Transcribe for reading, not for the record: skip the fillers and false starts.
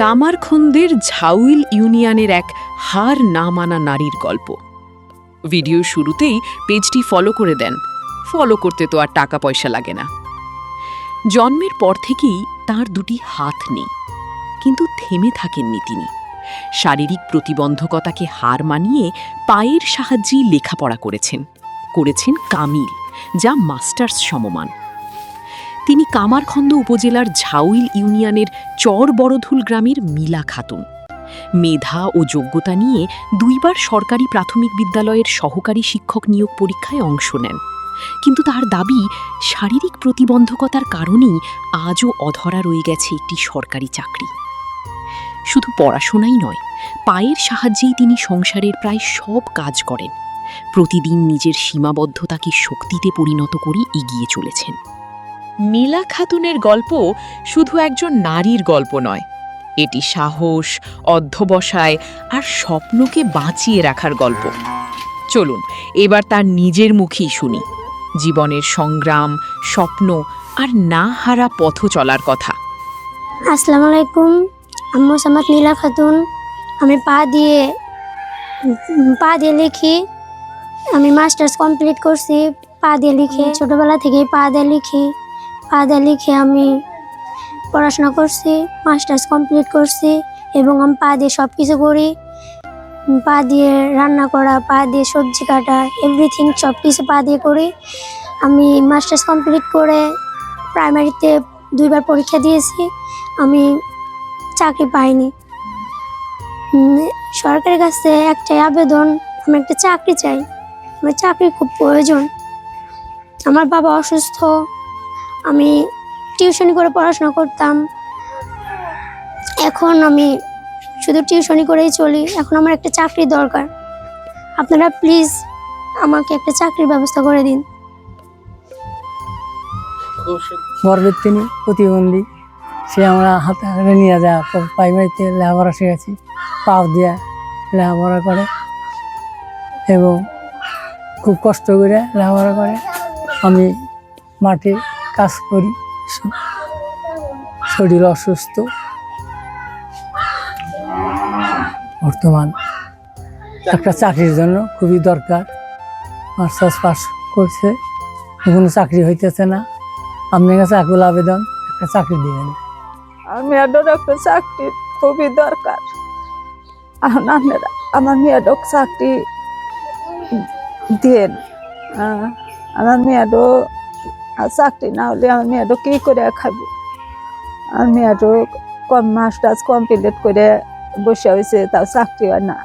কামারখন্দের ঝাউইল ইউনিয়নের এক হার না মানা নারীর গল্প। ভিডিও শুরুতেই পেজটি ফলো করে দেন। ফলো করতে তো আর টাকা পয়সা লাগে না। জন্মের পর থেকেই তার দুটি হাত নেই, কিন্তু থেমে থাকেননি তিনি। শারীরিক প্রতিবন্ধকতাকে হার মানিয়ে পায়ের সাহায্যেই লেখাপড়া করেছেন কামিল, যা মাস্টার্স সমমান। তিনি কামারখন্দ উপজেলার ঝাউইল ইউনিয়নের চর বড়ধুল গ্রামের মিলা খাতুন। মেধা ও যোগ্যতা নিয়ে 2 বার সরকারি প্রাথমিক বিদ্যালয়ের সহকারী শিক্ষক নিয়োগ পরীক্ষায় অংশ নেন, কিন্তু তার দাবি শারীরিক প্রতিবন্ধকতার কারণেই আজও অধরা রয়ে গেছে একটি সরকারি চাকরি। শুধু পড়াশোনাই নয়, পায়ের সাহায্যেই তিনি সংসারের প্রায় সব কাজ করেন। প্রতিদিন নিজের সীমাবদ্ধতাকে শক্তিতে পরিণত করে এগিয়ে চলেছেন। মিলা খাতুনের গল্প শুধু একজন নারীর গল্প নয়, এটি সাহস, অধ্যবসায় আর স্বপ্নকে বাঁচিয়ে রাখার গল্প। চলুন এবার তার নিজের মুখেই শুনি জীবনের সংগ্রাম, স্বপ্ন আর না হারা পথ চলার কথা। আসসালামু আলাইকুম, আম্মু সামাত মিলা খাতুন। আমি পা দিয়ে লিখি। আমি মাস্টার্স কমপ্লিট করছি পা দিয়ে লিখে। ছোটবেলা থেকেই পা দিয়ে লিখে আমি পড়াশোনা করছি, মাস্টার্স কমপ্লিট করছি এবং আমি পা দিয়ে সব কিছু করি। পা দিয়ে রান্না করা, পা দিয়ে সবজি কাটা, এভরিথিং সব কিছু পা দিয়ে করি। আমি মাস্টার্স কমপ্লিট করে প্রাইমারিতে 2 বার পরীক্ষা দিয়েছি। আমি চাকরি পাইনি। সরকারের কাছে একটাই আবেদন, আমি একটা চাকরি চাই। আমার চাকরি খুব প্রয়োজন। আমার বাবা অসুস্থ, আমি টিউশনি করে পড়াশোনা করতাম। এখন আমি শুধু টিউশনি করেই চলি। এখন আমার একটা চাকরি দরকার। আপনারা প্লিজ আমাকে একটা চাকরির ব্যবস্থা করে দিন। গর্বের তিনি প্রতিবন্ধী, সে আমরা হাতে হাতে নিয়ে যায়। প্রাইমারিতে লেখাপড়া শিখেছি, পাও দিয়ে লেখাপড়া করে এবং খুব কষ্ট করে লেখাপড়া করে। আমি মাঠে কাজ করি, শরীর অসুস্থ। বর্তমান একটা চাকরির জন্য খুবই দরকার। মাস্টার্স পাস করছে, কোনো চাকরি হইতেছে না। আপনার কাছে আকুল আবেদন, একটা চাকরি দিবেন। আমার মেয়েটার একটা চাকরির খুবই দরকার। এখন আপনারা আমার মেয়েটার চাকরি দেন। আমার মেয়েটাও চাকরি না হলে আমার মেয়েটা কি করে খাবো? আমার মেয়েটাও মাস্টার্স কমপ্লিট করে বসে হয়েছে, তাও চাকরি হয় না।